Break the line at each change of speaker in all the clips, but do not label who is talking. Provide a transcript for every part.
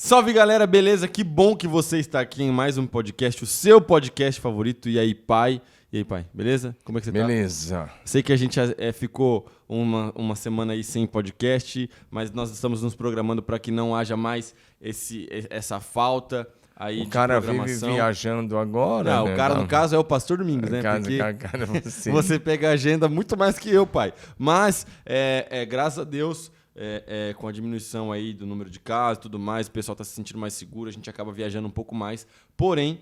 Salve galera, beleza? Que bom que você está aqui em mais um podcast, o seu podcast favorito. E aí, pai? Beleza? Como é que você tá?
Beleza.
Sei que a gente ficou uma semana aí sem podcast, mas nós estamos nos programando para que não haja mais essa falta aí de
cara
programação.
Vive viajando agora.
Não,
né?
o cara, no caso, é o Pastor Domingos, né? Porque você pega a agenda muito mais que eu, pai. Mas, graças a Deus, com a diminuição aí do número de casos e tudo mais, o pessoal está se sentindo mais seguro, a gente acaba viajando um pouco mais. Porém,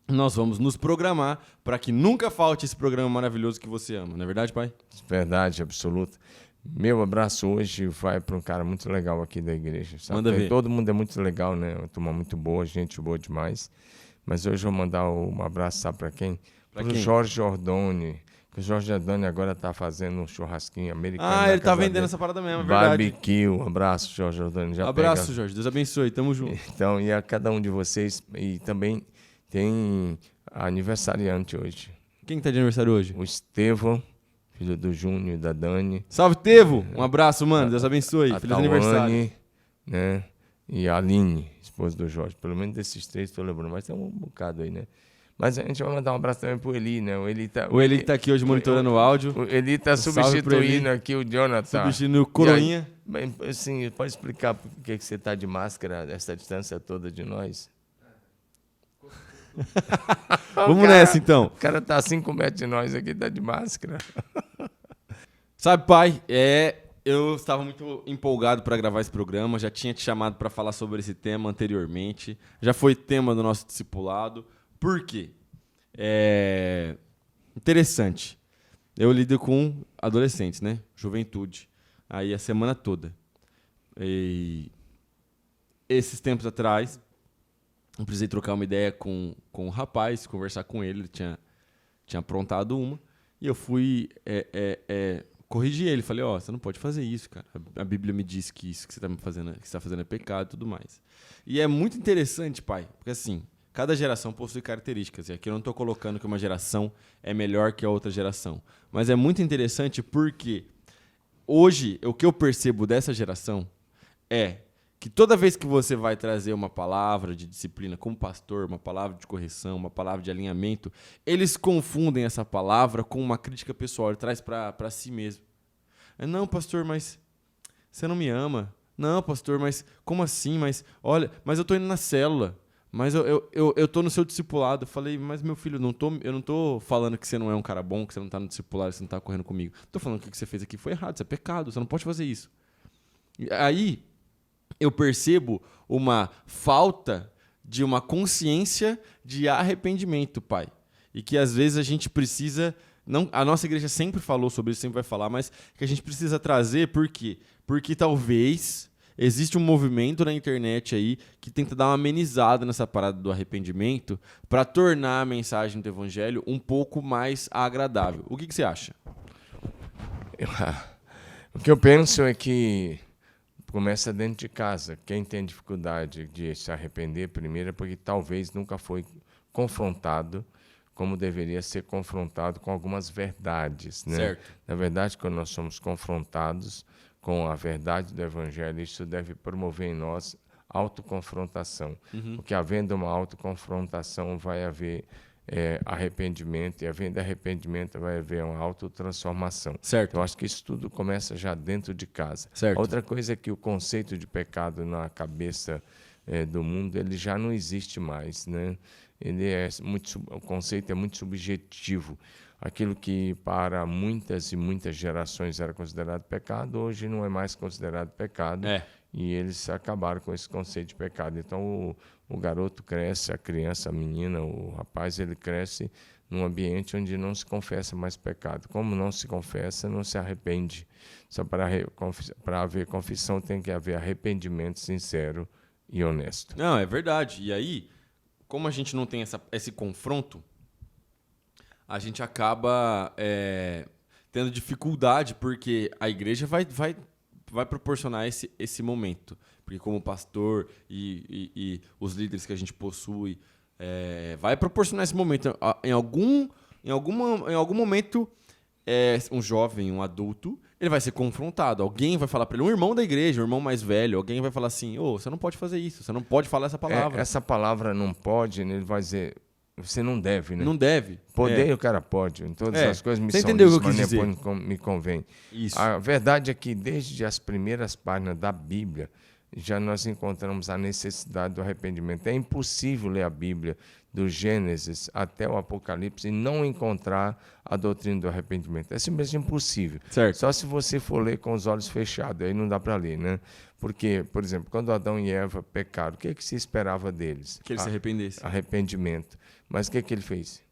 nós vamos nos programar para que nunca falte esse programa maravilhoso que você ama. Não é verdade, pai?
Verdade, absoluta. Meu abraço hoje vai para um cara muito legal aqui da igreja. Sabe?
Manda ver.
Todo mundo é muito legal, né? Uma turma muito boa, gente boa demais. Mas hoje eu vou mandar um abraço, sabe para quem? Para o Jorge Jordoni. O Jorge Jordoni agora está fazendo um churrasquinho americano.
Ah, ele está vendendo essa parada mesmo, é verdade.
Barbecue. Um abraço, Jorge Jordoni.
Abraço, Jorge. Deus abençoe. Tamo junto.
Então, e a cada um de vocês. E também tem aniversariante hoje.
Quem está de aniversário hoje?
O Estevão, filho do Júnior e da Dani.
Salve, Tevo! Um abraço, mano. Deus abençoe. Feliz aniversário.
Né? E a Aline, esposa do Jorge. Pelo menos desses três estou lembrando, mas tem um bocado aí, né? Mas a gente vai mandar um abraço também pro Eli, né? O Eli tá
aqui hoje monitorando o áudio.
O Eli tá substituindo aqui o Jonathan.
Substituindo o Coroinha.
Aí, assim, pode explicar por que você tá de máscara essa distância toda de nós?
Vamos nessa, então.
O cara tá a 5 metros de nós aqui, tá de máscara.
Sabe, pai, eu estava muito empolgado para gravar esse programa, já tinha te chamado para falar sobre esse tema anteriormente, já foi tema do nosso discipulado. Por quê? Interessante. Eu lido com adolescentes, né? Juventude. Aí a semana toda. E esses tempos atrás, eu precisei trocar uma ideia com um rapaz, conversar com ele. Ele tinha aprontado uma. E eu fui corrigir ele. Falei, você não pode fazer isso, cara. A Bíblia me diz que isso que você está fazendo é pecado e tudo mais. E é muito interessante, pai, porque assim, cada geração possui características. E aqui eu não estou colocando que uma geração é melhor que a outra geração. Mas é muito interessante porque hoje, o que eu percebo dessa geração é que toda vez que você vai trazer uma palavra de disciplina como pastor, uma palavra de correção, uma palavra de alinhamento, eles confundem essa palavra com uma crítica pessoal. Ele traz para si mesmo. Não, pastor, mas você não me ama. Não, pastor, mas como assim? Mas olha, mas eu estou indo na célula. Mas eu tô no seu discipulado. Eu falei, mas meu filho, eu não tô falando que você não é um cara bom, que você não tá no discipulado, que você não tá correndo comigo. Tô falando que o que você fez aqui foi errado, isso é pecado, você não pode fazer isso. E aí eu percebo uma falta de uma consciência de arrependimento, pai. E que às vezes a gente precisa... a nossa igreja sempre falou sobre isso, sempre vai falar, mas que a gente precisa trazer, por quê? Porque talvez... existe um movimento na internet aí que tenta dar uma amenizada nessa parada do arrependimento para tornar a mensagem do evangelho um pouco mais agradável. O que você acha?
O que eu penso é que começa dentro de casa. Quem tem dificuldade de se arrepender, primeiro, é porque talvez nunca foi confrontado como deveria ser confrontado com algumas verdades, né?
Certo.
Na verdade, quando nós somos confrontados com a verdade do Evangelho, isso deve promover em nós autoconfrontação. Porque havendo uma autoconfrontação, vai haver arrependimento, e havendo arrependimento, vai haver uma autotransformação.
Certo.
Eu acho que isso tudo começa já dentro de casa.
Certo.
Outra coisa é que o conceito de pecado na cabeça do mundo, ele já não existe mais, né? O conceito é muito subjetivo. Aquilo que para muitas e muitas gerações era considerado pecado, hoje não é mais considerado pecado. E eles acabaram com esse conceito de pecado. Então o garoto cresce, a criança, a menina, o rapaz, ele cresce num ambiente onde não se confessa mais pecado. Como não se confessa, não se arrepende. Só para haver confissão tem que haver arrependimento sincero e honesto.
Não, é verdade. E aí, como a gente não tem esse confronto, a gente acaba tendo dificuldade, porque a igreja vai proporcionar esse momento. Porque como pastor e os líderes que a gente possui, vai proporcionar esse momento. Em algum momento, é um jovem, um adulto, ele vai ser confrontado. Alguém vai falar para ele, um irmão da igreja, um irmão mais velho, alguém vai falar assim, você não pode fazer isso, você não pode falar essa palavra.
Essa palavra não pode, ele vai dizer, você não deve, né?
Não deve.
Poder o cara pode, em todas as coisas me
Você
são
entendeu o que eu
lícitas,
quis
mas
dizer?
me convém.
Isso.
A verdade é que desde as primeiras páginas da Bíblia, já nós encontramos a necessidade do arrependimento. É impossível ler a Bíblia do Gênesis até o Apocalipse e não encontrar a doutrina do arrependimento. É simplesmente impossível.
Certo.
Só se você for ler com os olhos fechados, aí não dá para ler, né? Porque, por exemplo, quando Adão e Eva pecaram, o que se esperava deles?
Que ele se arrependesse.
Arrependimento. Mas o que ele fez?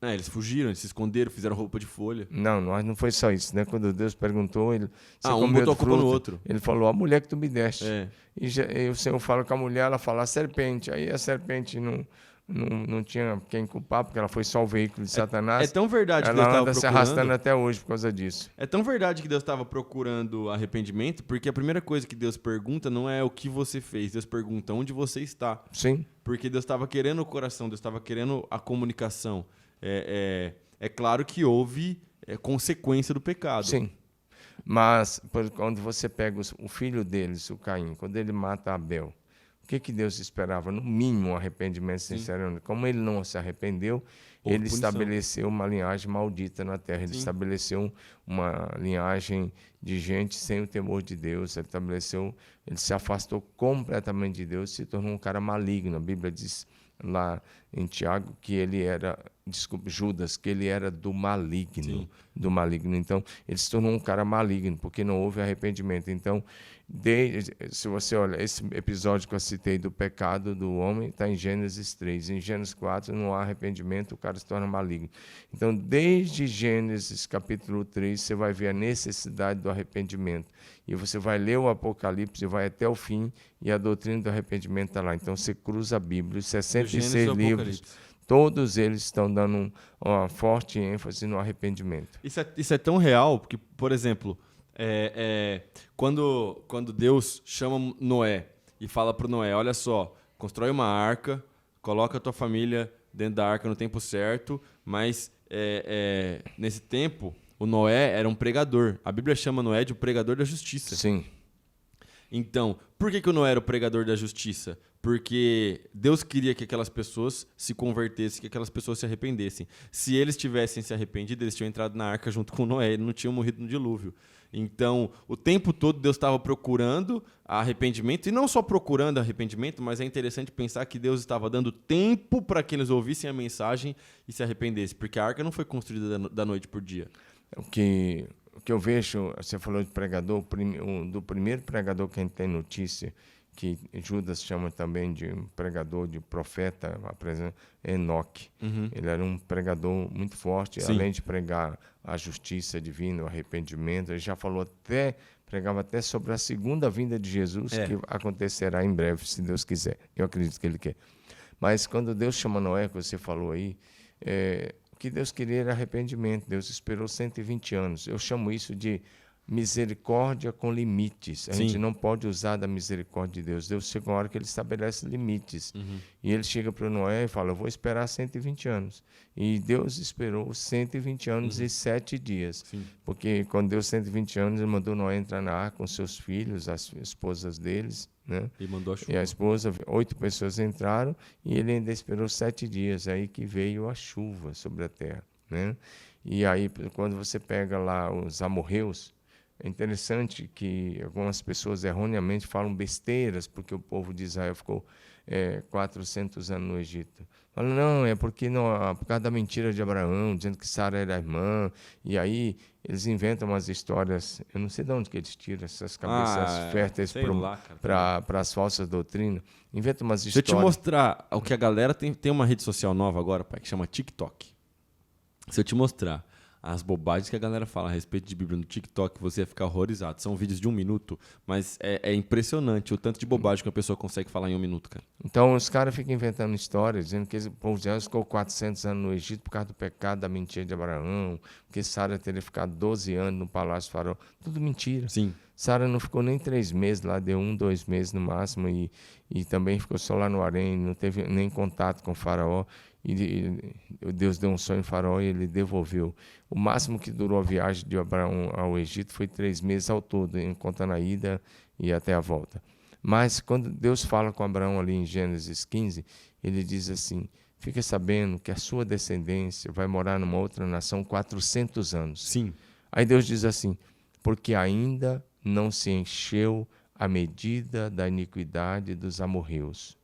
Eles fugiram, eles se esconderam, fizeram roupa de folha.
Não foi só isso, né? Quando Deus perguntou, ele
um botou a culpa no outro.
Ele falou, a mulher que tu me deste.
É.
E o Senhor fala com a mulher, ela fala, a serpente. Aí a serpente não tinha quem culpar, porque ela foi só o veículo de Satanás.
É tão verdade que Deus
ela
estava
anda se
procurando.
arrastando até hoje por causa disso.
É tão verdade que Deus estava procurando arrependimento, porque a primeira coisa que Deus pergunta não é o que você fez, Deus pergunta onde você está.
Sim.
Porque Deus estava querendo o coração, Deus estava querendo a comunicação. É claro que houve consequência do pecado.
Sim. Mas quando você pega o filho deles, o Caim, quando ele mata Abel, o que Deus esperava? No mínimo, um arrependimento sincero. Como ele não se arrependeu, ele estabeleceu uma linhagem maldita na terra. Ele estabeleceu uma linhagem de gente sem o temor de Deus. Ele se afastou completamente de Deus, se tornou um cara maligno. A Bíblia diz lá em Tiago que ele era, Judas, que ele era do maligno. Do maligno. Então, ele se tornou um cara maligno, porque não houve arrependimento. Então, se você olha, esse episódio que eu citei do pecado do homem está em Gênesis 3. Em Gênesis 4 não há arrependimento, o cara se torna maligno. Então, desde Gênesis capítulo 3, você vai ver a necessidade do arrependimento. E você vai ler o Apocalipse e vai até o fim, e a doutrina do arrependimento está lá. Então, você cruza a Bíblia, os 66 livros, todos eles estão dando uma forte ênfase no arrependimento.
Isso é tão real, porque, por exemplo, quando Deus chama Noé e fala para o Noé, olha só, constrói uma arca, coloca a tua família dentro da arca no tempo certo, mas nesse tempo o Noé era um pregador. A Bíblia chama Noé de o pregador da justiça.
Sim.
Então, por que o Noé era o pregador da justiça? Porque Deus queria que aquelas pessoas se convertessem, que aquelas pessoas se arrependessem. Se eles tivessem se arrependido, eles tinham entrado na arca junto com Noé, eles não tinham morrido no dilúvio. Então, o tempo todo Deus estava procurando arrependimento, e não só procurando arrependimento, mas é interessante pensar que Deus estava dando tempo para que eles ouvissem a mensagem e se arrependessem, porque a arca não foi construída da noite por dia.
O que eu vejo, você falou de pregador, do primeiro pregador que a gente tem notícia, que Judas chama também de um pregador, de profeta, Enoque.
Uhum.
Ele era um pregador muito forte,
Sim.
além de pregar a justiça divina, o arrependimento, ele já pregava até sobre a segunda vinda de Jesus, que acontecerá em breve, se Deus quiser. Eu acredito que ele quer. Mas quando Deus chama Noé, que você falou aí, o que Deus queria era arrependimento. Deus esperou 120 anos. Eu chamo isso de misericórdia com limites. A gente não pode usar da misericórdia de Deus. Deus chega uma hora que ele estabelece limites.
Uhum.
E ele chega para o Noé e fala, eu vou esperar 120 anos. E Deus esperou 120 anos e 7 dias.
Sim.
Porque quando deu 120 anos, ele mandou Noé entrar na arca com seus filhos, as esposas deles, né?
E mandou a chuva.
E a esposa, 8 pessoas entraram, e ele ainda esperou 7 dias, aí que veio a chuva sobre a terra, né? E aí, quando você pega lá os amorreus, é interessante que algumas pessoas erroneamente falam besteiras, porque o povo de Israel ficou 400 anos no Egito. Falam, não, é porque por causa da mentira de Abraão, dizendo que Sara era irmã, e aí eles inventam umas histórias, eu não sei de onde que eles tiram essas cabeças férteis para as falsas doutrinas, inventam umas histórias.
Deixa eu te mostrar o que a galera tem uma rede social nova agora, pai, que chama TikTok. Se eu te mostrar as bobagens que a galera fala a respeito de Bíblia no TikTok, você vai ficar horrorizado. São vídeos de 1 minuto, mas é impressionante o tanto de bobagem que a pessoa consegue falar em 1 minuto, cara.
Então, os caras ficam inventando histórias, dizendo que o povo de Israel ficou 400 anos no Egito por causa do pecado, da mentira de Abraão, que Sara teria ficado 12 anos no palácio do faraó. Tudo mentira.
Sim.
Sara não ficou nem 3 meses lá, deu 1, 2 meses no máximo, e também ficou só lá no harém, não teve nem contato com o faraó. Deus deu um sonho em Faraó e ele devolveu. O máximo que durou a viagem de Abraão ao Egito foi 3 meses ao todo, contando a ida e até a volta. Mas quando Deus fala com Abraão ali em Gênesis 15, ele diz assim: fica sabendo que a sua descendência vai morar numa outra nação 400 anos.
Sim.
Aí Deus diz assim: porque ainda não se encheu a medida da iniquidade dos amorreus.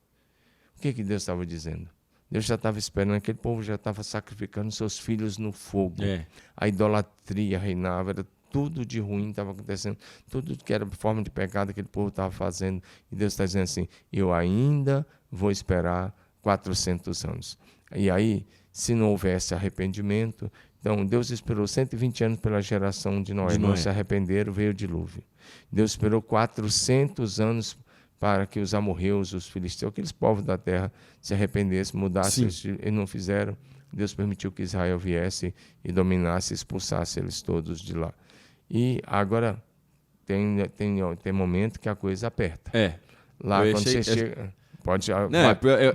O que Deus estava dizendo? Deus já estava esperando, aquele povo já estava sacrificando seus filhos no fogo. A idolatria reinava, era tudo de ruim estava acontecendo, tudo que era forma de pecado aquele povo estava fazendo. E Deus está dizendo assim: eu ainda vou esperar 400 anos. E aí, se não houvesse arrependimento, então Deus esperou 120 anos pela geração de Noé. Não se arrependeram, veio o dilúvio. Deus esperou 400 anos para que os amorreus, os filisteus, aqueles povos da terra, se arrependessem, mudassem. Eles não fizeram. Deus permitiu que Israel viesse e dominasse, expulsasse eles todos de lá. E agora tem momento que a coisa aperta. Lá quando você chega...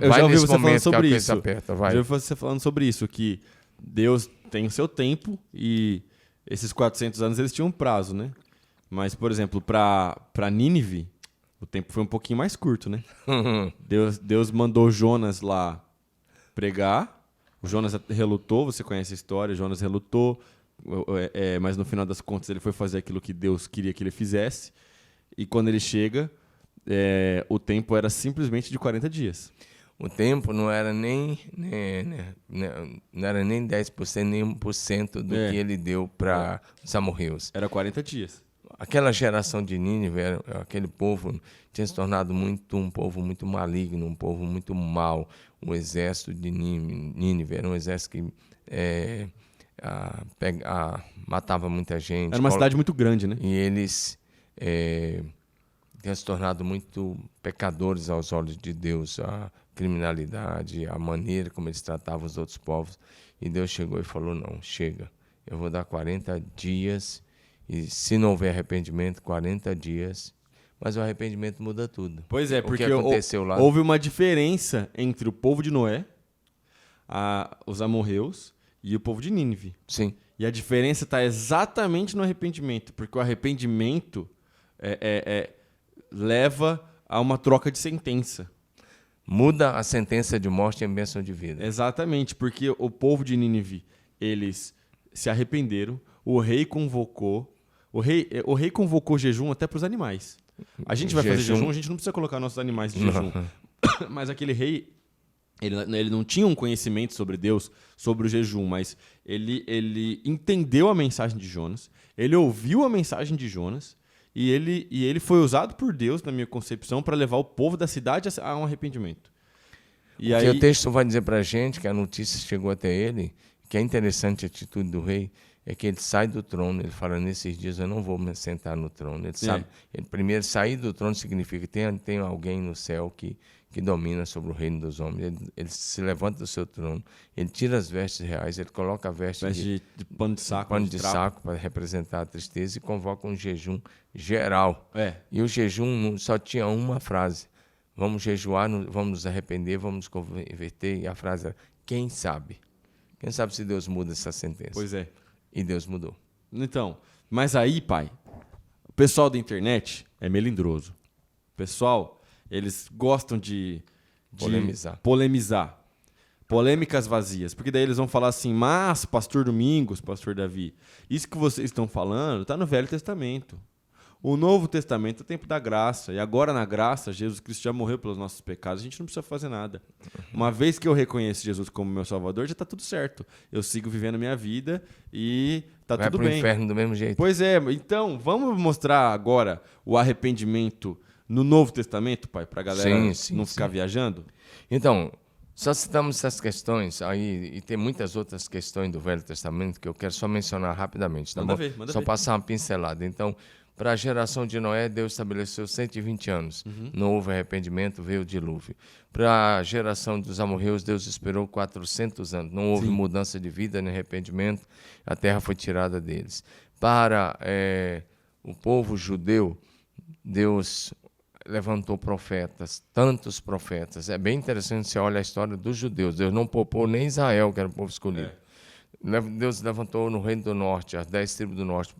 Eu já ouvi você falando sobre isso.
Aperta,
já ouvi você falando sobre isso, que Deus tem o seu tempo e esses 400 anos eles tinham um prazo, né? Mas, por exemplo, para Nínive, o tempo foi um pouquinho mais curto, né? Deus mandou Jonas lá pregar. O Jonas relutou, você conhece a história. Jonas relutou, mas no final das contas ele foi fazer aquilo que Deus queria que ele fizesse. E quando ele chega, o tempo era simplesmente de 40 dias.
O tempo não era nem 10%, nem 1% do que ele deu para os amorreus.
Era 40 dias.
Aquela geração de Nínive, aquele povo tinha se tornado um povo muito maligno, um povo muito mau. O exército de Nínive era um exército que matava muita gente.
Era uma cidade muito grande, né?
E eles tinham se tornado muito pecadores aos olhos de Deus. A criminalidade, a maneira como eles tratavam os outros povos. E Deus chegou e falou: não, chega, eu vou dar 40 dias... E se não houver arrependimento, 40 dias. Mas o arrependimento muda tudo.
Pois é, porque aconteceu lá? Houve uma diferença entre o povo de Noé, os amorreus, e o povo de Nínive.
Sim.
E a diferença está exatamente no arrependimento. Porque o arrependimento leva a uma troca de sentença.
Muda a sentença de morte em bênção de vida.
Exatamente, porque o povo de Nínive, eles se arrependeram, o rei convocou... O rei convocou jejum até para os animais. A gente vai fazer jejum, a gente não precisa colocar nossos animais de jejum. Mas aquele rei, ele não tinha um conhecimento sobre Deus, sobre o jejum, mas ele entendeu a mensagem de Jonas, ele ouviu a mensagem de Jonas, e ele foi usado por Deus, na minha concepção, para levar o povo da cidade a um arrependimento.
E aí, o texto vai dizer para a gente, que a notícia chegou até ele, que é interessante a atitude do rei, é que ele sai do trono, ele fala: nesses dias eu não vou me sentar no trono. Ele sabe, primeiro, sair do trono significa que tem alguém no céu que domina sobre o reino dos homens. Ele se levanta do seu trono, ele tira as vestes reais, ele coloca a veste
de pano de saco,
para representar a tristeza, e convoca um jejum geral. E o jejum só tinha uma frase: vamos jejuar, vamos nos arrepender, vamos nos converter. E a frase era: quem sabe? Quem sabe se Deus muda essa sentença?
Pois é.
E Deus mudou.
Então, mas aí, pai, o pessoal da internet é melindroso. O pessoal, eles gostam de polemizar. Polêmicas vazias. Porque daí eles vão falar assim: mas, pastor Domingos, pastor Davi, isso que vocês estão falando está no Velho Testamento. O Novo Testamento é o tempo da graça. E agora, na graça, Jesus Cristo já morreu pelos nossos pecados. A gente não precisa fazer nada. Uma vez que eu reconheço Jesus como meu Salvador, já está tudo certo. Eu sigo vivendo a minha vida e está tudo bem.
Vai pro inferno do mesmo jeito.
Pois é. Então, vamos mostrar agora o arrependimento no Novo Testamento, pai? Para a galera não ficar viajando?
Então, só citamos essas questões aí, e tem muitas outras questões do Velho Testamento que eu quero só mencionar rapidamente. Tá?
Manda
só
ver.
Passar uma pincelada. Então, para a geração de Noé, Deus estabeleceu 120 anos. Não houve arrependimento, veio o dilúvio. Para a geração dos amorreus, Deus esperou 400 anos. Não houve mudança de vida nem arrependimento. A terra foi tirada deles. Para o povo judeu, Deus levantou profetas, tantos profetas. É bem interessante você olha a história dos judeus. Deus não poupou nem Israel, que era o povo escolhido. Deus levantou no Reino do Norte, as 10 tribos do Norte,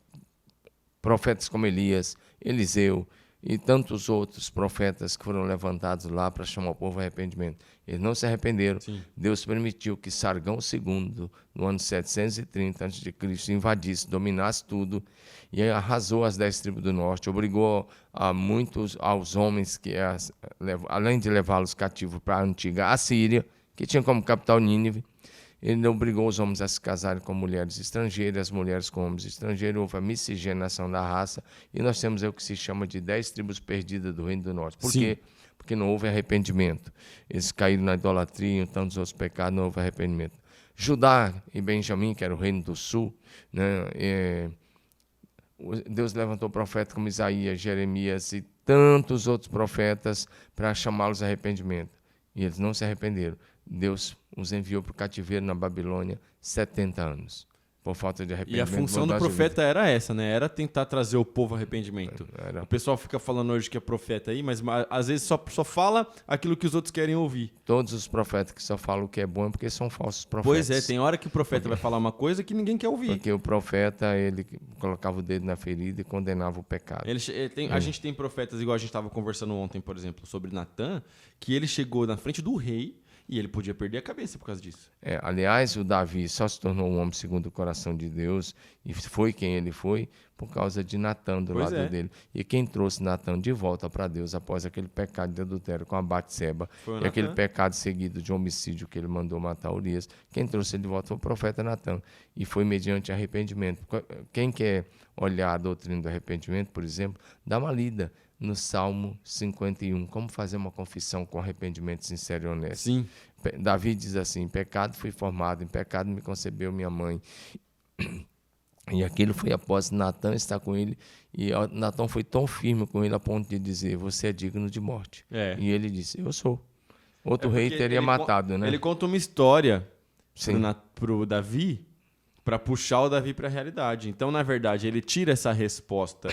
profetas como Elias, Eliseu e tantos outros profetas que foram levantados lá para chamar o povo ao arrependimento. Eles não se arrependeram.
Sim.
Deus permitiu que Sargão II, no ano 730 a.C., invadisse, dominasse tudo e arrasou as 10 tribos do norte, obrigou a muitos aos homens, além de levá-los cativos para a antiga Assíria, que tinha como capital Nínive, ele obrigou os homens a se casarem com mulheres estrangeiras, as mulheres com homens estrangeiros, houve a miscigenação da raça, e nós temos o que se chama de 10 tribos perdidas do Reino do Norte. Por quê? Porque não houve arrependimento. Eles caíram na idolatria e tantos outros pecados, não houve arrependimento. Judá e Benjamim, que era o Reino do Sul, né, Deus levantou profetas como Isaías, Jeremias e tantos outros profetas para chamá-los a arrependimento. E eles não se arrependeram. Deus os enviou para o cativeiro na Babilônia 70 anos, por falta de arrependimento.
E a função do profeta era essa, né? Era tentar trazer o povo ao arrependimento.
Era.
O pessoal fica falando hoje que é profeta aí, mas às vezes só fala aquilo que os outros querem ouvir.
Todos os profetas que só falam o que é bom é porque são falsos profetas.
Pois é, tem hora que o profeta vai falar uma coisa que ninguém quer ouvir.
Porque o profeta, ele colocava o dedo na ferida e condenava o pecado.
A gente tem profetas, igual a gente estava conversando ontem, por exemplo, sobre Natã, que ele chegou na frente do rei e ele podia perder a cabeça por causa disso.
Aliás, o Davi só se tornou um homem segundo o coração de Deus e foi quem ele foi por causa de Natã do lado dele. E quem trouxe Natã de volta para Deus após aquele pecado de adultério com a Batseba e aquele pecado seguido de homicídio que ele mandou matar Urias, quem trouxe ele de volta foi o profeta Natã. E foi mediante arrependimento. Quem quer olhar a doutrina do arrependimento, por exemplo, dá uma lida no Salmo 51, como fazer uma confissão com arrependimento sincero e honesto.
Sim.
Davi diz assim: em pecado fui formado, em pecado me concebeu minha mãe. E aquilo foi após Natã estar com ele, e Natã foi tão firme com ele a ponto de dizer: você é digno de morte. E ele disse: eu sou. Outro rei teria matado, né?
Ele conta uma história pro Davi para puxar o Davi para a realidade. Então, na verdade, ele tira essa resposta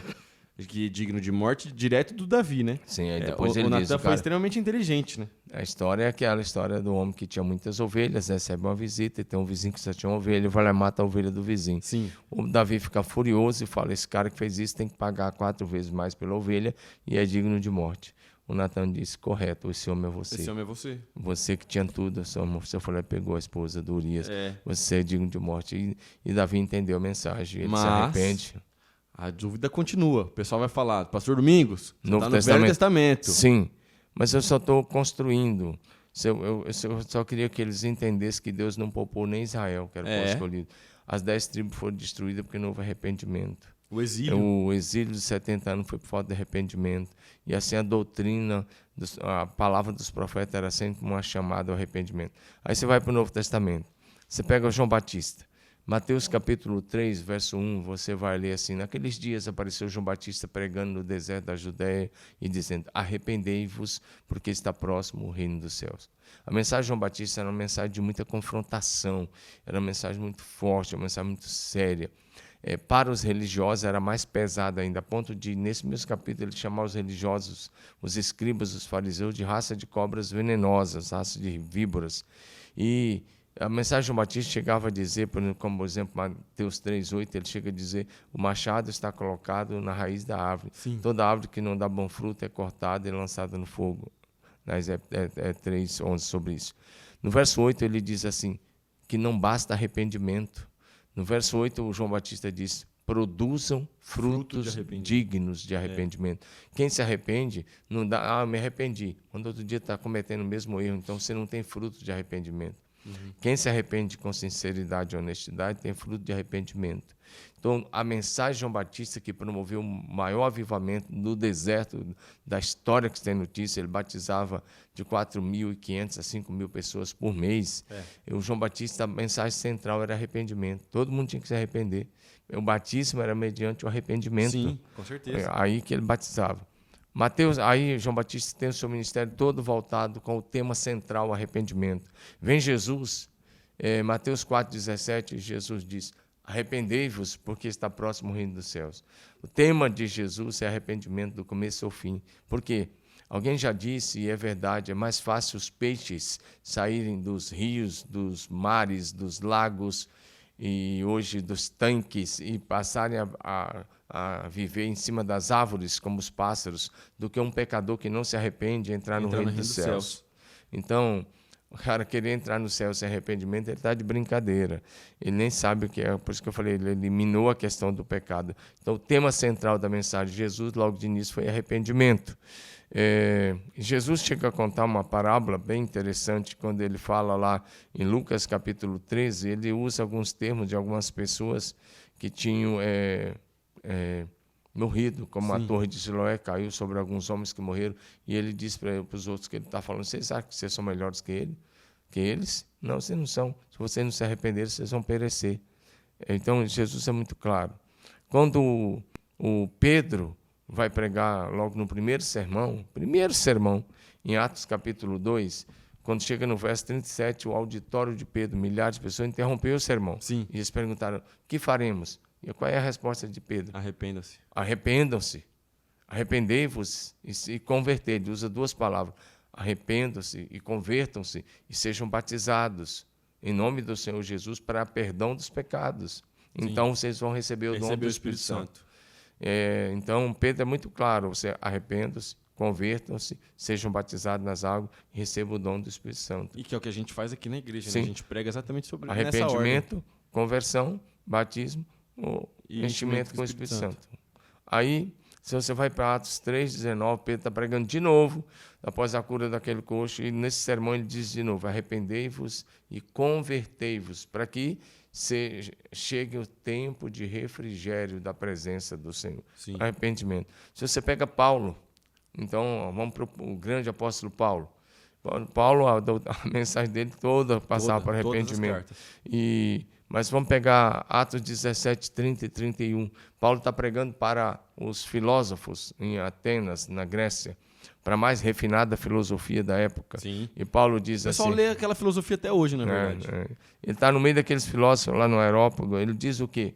que é digno de morte direto do Davi, né?
Sim, aí depois ele
o
diz,
Natã foi extremamente inteligente, né?
A história é aquela história do homem que tinha muitas ovelhas, recebe uma visita e tem um vizinho que só tinha uma ovelha, vai lá e mata a ovelha do vizinho.
Sim.
O Davi fica furioso e fala: esse cara que fez isso tem que pagar 4 vezes mais pela ovelha e é digno de morte. O Natã disse: correto, esse homem é você.
Esse homem é você.
Você que tinha tudo, você foi lá e pegou a esposa do Urias. Você é digno de morte. E Davi entendeu a mensagem, ele se arrepende.
A dúvida continua. O pessoal vai falar: Pastor Domingos, você está no Velho Testamento.
Sim, mas eu só estou construindo. Eu só queria que eles entendessem que Deus não poupou nem Israel, que era o povo escolhido. As 10 tribos foram destruídas porque não houve arrependimento.
O exílio
de 70 anos foi por falta de arrependimento. E assim a doutrina, a palavra dos profetas era sempre uma chamada ao arrependimento. Aí você vai para o Novo Testamento. Você pega o João Batista. Mateus capítulo 3, verso 1, você vai ler assim: naqueles dias apareceu João Batista pregando no deserto da Judéia e dizendo: arrependei-vos, porque está próximo o reino dos céus. A mensagem de João Batista era uma mensagem de muita confrontação, era uma mensagem muito forte, uma mensagem muito séria. Para os religiosos era mais pesada ainda, a ponto de, nesse mesmo capítulo, ele chamar os religiosos, os escribas, os fariseus, de raça de cobras venenosas, raça de víboras. E a mensagem de João Batista chegava a dizer, como por exemplo, Mateus 3:8, ele chega a dizer: o machado está colocado na raiz da árvore.
Sim.
Toda árvore que não dá bom fruto é cortada e lançada no fogo. Mas é 3:11 sobre isso. No verso 8 ele diz assim, que não basta arrependimento. No verso 8 o João Batista diz: produzam frutos dignos de arrependimento. Quem se arrepende, não dá, me arrependi. Quando outro dia está cometendo o mesmo erro, então você não tem fruto de arrependimento. Quem se arrepende com sinceridade e honestidade tem fruto de arrependimento. Então, a mensagem de João Batista, que promoveu o maior avivamento no deserto da história que se tem notícia, ele batizava de 4.500 a 5.000 pessoas por mês. O João Batista, a mensagem central era arrependimento. Todo mundo tinha que se arrepender. O batismo era mediante o arrependimento.
Sim, com certeza.
Aí que ele batizava. Aí João Batista tem o seu ministério todo voltado com o tema central, o arrependimento. Vem Jesus, Mateus 4,17, Jesus diz: arrependei-vos, porque está próximo o reino dos céus. O tema de Jesus é arrependimento do começo ao fim. Por quê? Alguém já disse, e é verdade, é mais fácil os peixes saírem dos rios, dos mares, dos lagos e hoje dos tanques e passarem a viver em cima das árvores como os pássaros, do que um pecador que não se arrepende entrar no reino dos céus. Então, o cara querer entrar no céu sem arrependimento, ele está de brincadeira. Ele nem sabe o que é. Por isso que eu falei, ele eliminou a questão do pecado. Então, o tema central da mensagem de Jesus, logo de início, foi arrependimento. Jesus chega a contar uma parábola bem interessante quando ele fala lá em Lucas capítulo 13, ele usa alguns termos de algumas pessoas que tinham morrido, como a torre de Siloé caiu sobre alguns homens que morreram, e ele diz para os outros que ele está falando: vocês acham que vocês são melhores que eles? Não, vocês não são. Se vocês não se arrependerem, vocês vão perecer. Então, Jesus é muito claro. Quando o Pedro vai pregar logo no primeiro sermão, em Atos capítulo 2, quando chega no verso 37, o auditório de Pedro, milhares de pessoas, interrompeu o sermão.
Sim.
E eles perguntaram: o que faremos? E qual é a resposta de Pedro?
Arrependam-se.
Arrependam-se. Arrependei-vos e convertei. Ele usa duas palavras. Arrependam-se e convertam-se e sejam batizados em nome do Senhor Jesus para perdão dos pecados.
Sim.
Então vocês vão receber o dom do Espírito Santo. Então, Pedro é muito claro: você arrependam-se, convertam-se, sejam batizados nas águas e recebam o dom do Espírito Santo.
E que é o que a gente faz aqui na igreja,
Sim.
né? A gente prega exatamente sobre
arrependimento, conversão, batismo, e enchimento com o Espírito Santo. Aí, se você vai para Atos 3,19, Pedro está pregando de novo, após a cura daquele coxo, e nesse sermão ele diz de novo: arrependei-vos e convertei-vos, para que chegue o tempo de refrigério da presença do Senhor.
Sim.
Arrependimento. Se você pega Paulo, então vamos para o grande apóstolo Paulo. Paulo, a mensagem dele toda passava por arrependimento. Mas vamos pegar Atos 17, 30 e 31. Paulo está pregando para os filósofos em Atenas, na Grécia, para a mais refinada filosofia da época.
Sim.
E Paulo diz assim...
O pessoal lê aquela filosofia até hoje, na verdade.
Ele está no meio daqueles filósofos lá no Areópago. Ele diz o quê?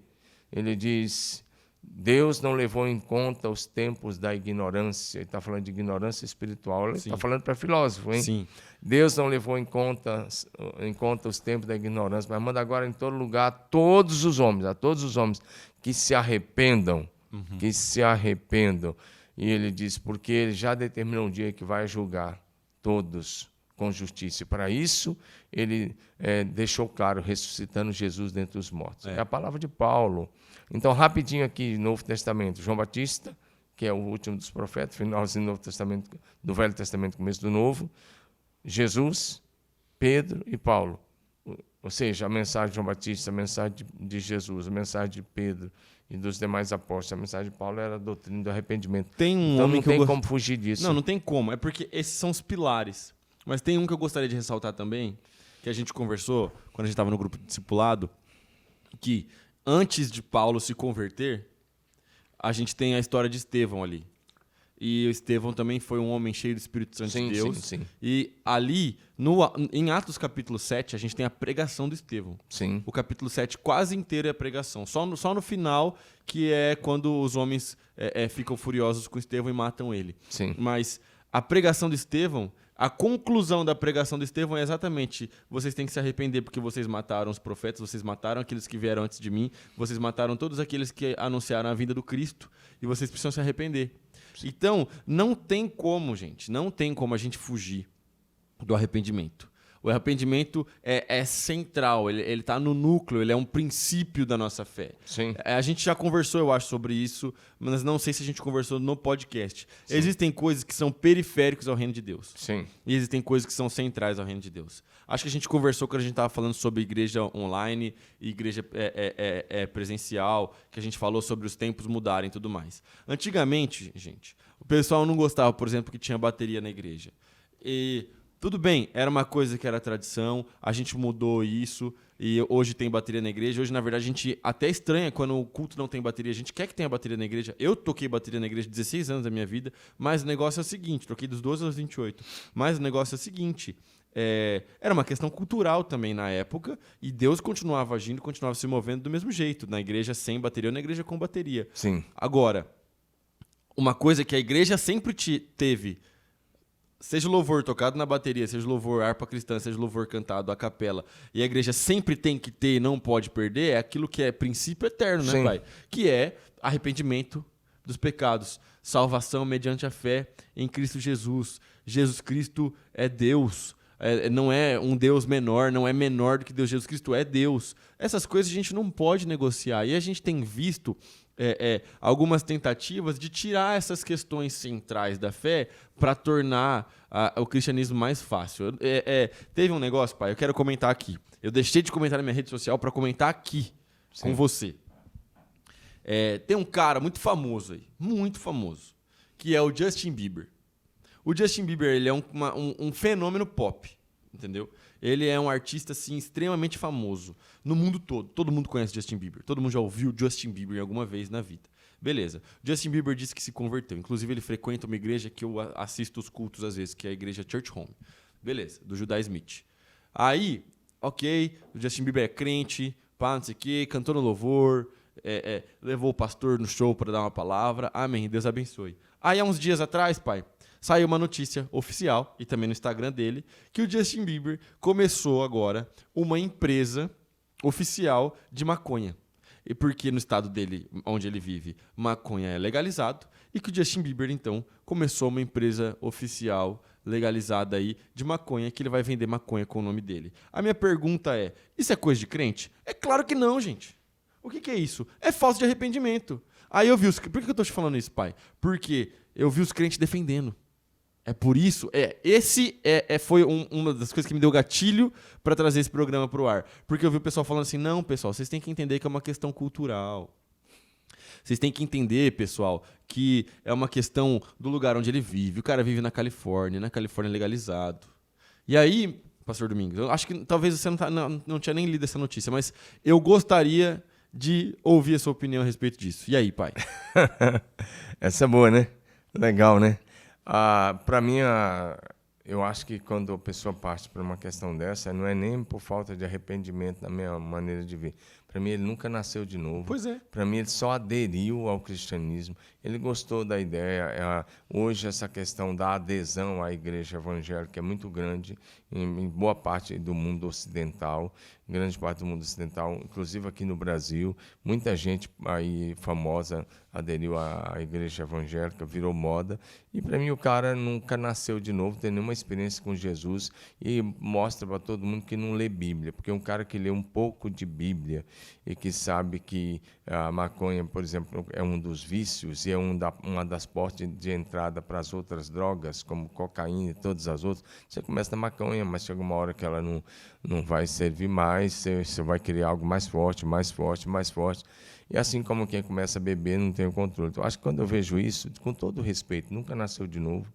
Ele diz: Deus não levou em conta os tempos da ignorância. Ele está falando de ignorância espiritual. Ele está falando para filósofo, hein?
Sim.
Deus não levou em conta os tempos da ignorância, mas manda agora em todo lugar a todos os homens que se arrependam, que se arrependam. E ele diz: porque ele já determinou um dia que vai julgar todos com justiça. E para isso, ele deixou claro, ressuscitando Jesus dentre os mortos. É a palavra de Paulo. Então, rapidinho aqui, Novo Testamento, João Batista, que é o último dos profetas, finalzinho do Novo Testamento, do Velho Testamento, começo do Novo, Jesus, Pedro e Paulo. Ou seja, a mensagem de João Batista, a mensagem de Jesus, a mensagem de Pedro e dos demais apóstolos. A mensagem de Paulo era a doutrina do arrependimento.
Então não tem
como fugir disso.
Não tem como. É porque esses são os pilares. Mas tem um que eu gostaria de ressaltar também, que a gente conversou quando a gente estava no grupo de discipulado, que antes de Paulo se converter, a gente tem a história de Estevão ali. E o Estevão também foi um homem cheio do Espírito Santo de Deus.
Sim.
E ali, em Atos capítulo 7, a gente tem a pregação do Estevão.
Sim.
O capítulo 7 quase inteiro é a pregação. Só no final, que é quando os homens ficam furiosos com Estevão e matam ele.
Sim.
Mas a pregação de Estevão, a conclusão da pregação de Estevão é exatamente: vocês têm que se arrepender porque vocês mataram os profetas, vocês mataram aqueles que vieram antes de mim, vocês mataram todos aqueles que anunciaram a vinda do Cristo, e vocês precisam se arrepender. Então, não tem como, gente, não tem como a gente fugir do arrependimento. O arrependimento é central, ele está no núcleo, ele é um princípio da nossa fé.
Sim.
A gente já conversou, eu acho, sobre isso, mas não sei se a gente conversou no podcast. Sim. Existem coisas que são periféricas ao reino de Deus.
Sim.
E existem coisas que são centrais ao reino de Deus. Acho que a gente conversou quando a gente estava falando sobre igreja online e igreja presencial, que a gente falou sobre os tempos mudarem e tudo mais. Antigamente, gente, o pessoal não gostava, por exemplo, que tinha bateria na igreja. E tudo bem, era uma coisa que era tradição, a gente mudou isso e hoje tem bateria na igreja. Hoje, na verdade, a gente até estranha quando o culto não tem bateria. A gente quer que tenha bateria na igreja. Eu toquei bateria na igreja 16 anos da minha vida, mas o negócio é o seguinte, toquei dos 12 aos 28. Mas o negócio é o seguinte, era uma questão cultural também na época, e Deus continuava agindo, continuava se movendo do mesmo jeito, na igreja sem bateria ou na igreja com bateria.
Sim.
Agora, uma coisa que a igreja sempre teve seja o louvor tocado na bateria, seja o louvor harpa cristã, seja o louvor cantado a capela, e a igreja sempre tem que ter e não pode perder, é aquilo que é princípio eterno, né,
Sim.
pai? Que é arrependimento dos pecados, salvação mediante a fé em Cristo Jesus. Jesus Cristo é Deus. Não é um Deus menor, não é menor do que Deus. Jesus Cristo é Deus. Essas coisas a gente não pode negociar. E a gente tem visto algumas tentativas de tirar essas questões centrais da fé para tornar o cristianismo mais fácil. Teve um negócio, pai, eu quero comentar aqui. Eu deixei de comentar na minha rede social para comentar aqui com você. Tem um cara muito famoso aí, muito famoso, que é o Justin Bieber. O Justin Bieber, ele é um fenômeno pop, entendeu? Ele é um artista, assim, extremamente famoso no mundo todo. Todo mundo conhece Justin Bieber. Todo mundo já ouviu Justin Bieber alguma vez na vida. Beleza. Justin Bieber disse que se converteu. Inclusive, ele frequenta uma igreja que eu assisto os cultos às vezes, que é a igreja Church Home. Beleza, do Judah Smith. Aí, ok, o Justin Bieber é crente, pá, não sei o quê, cantou no louvor, levou o pastor no show para dar uma palavra. Amém, Deus abençoe. Aí, há uns dias atrás, pai, saiu uma notícia oficial, e também no Instagram dele, que o Justin Bieber começou agora uma empresa oficial de maconha. E porque no estado dele, onde ele vive, maconha é legalizado, e que o Justin Bieber, então, começou uma empresa oficial legalizada aí de maconha, que ele vai vender maconha com o nome dele. A minha pergunta é, isso é coisa de crente? É claro que não, gente. O que é isso? É falta de arrependimento. Aí eu vi os... Por que eu tô te falando isso, pai? Porque eu vi os crentes defendendo. É por isso, foi uma das coisas que me deu gatilho para trazer esse programa pro ar. Porque eu vi o pessoal falando assim, não, pessoal, vocês têm que entender que é uma questão cultural. Vocês têm que entender, pessoal, que é uma questão do lugar onde ele vive. O cara vive na Califórnia é legalizado. E aí, pastor Domingos, eu acho que talvez você não tinha nem lido essa notícia, mas eu gostaria de ouvir a sua opinião a respeito disso. E aí, pai?
Essa é boa, né? Legal, né? Para mim, eu acho que quando a pessoa parte para uma questão dessa, não é nem por falta de arrependimento, na minha maneira de ver. Para mim, ele nunca nasceu de novo.
Pois é.
Para mim, ele só aderiu ao cristianismo. Ele gostou da ideia. Hoje, essa questão da adesão à igreja evangélica é muito grande em boa parte do mundo ocidental, grande parte do mundo ocidental, inclusive aqui no Brasil. Muita gente aí famosa aderiu à igreja evangélica, virou moda. E, para mim, o cara nunca nasceu de novo, tem nenhuma experiência com Jesus e mostra para todo mundo que não lê Bíblia. Porque um cara que lê um pouco de Bíblia e que sabe que a maconha, por exemplo, é um dos vícios e é uma das portas de entrada para as outras drogas, como cocaína e todas as outras. Você começa na maconha, mas chega uma hora que ela não vai servir mais, você vai querer algo mais forte, mais forte, mais forte. E assim como quem começa a beber não tem o controle. Então, acho que quando eu vejo isso, com todo respeito, nunca nasceu de novo.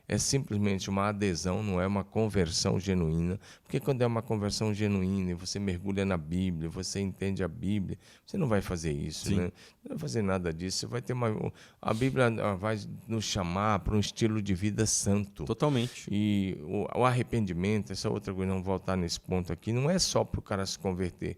É simplesmente uma adesão, não é uma conversão genuína. Porque quando é uma conversão genuína e você mergulha na Bíblia, você entende a Bíblia, você não vai fazer isso, né? Não vai fazer nada disso. Você vai ter a Bíblia vai nos chamar para um estilo de vida santo.
Totalmente.
E o arrependimento, essa outra coisa, não voltar nesse ponto aqui, não é só para o cara se converter.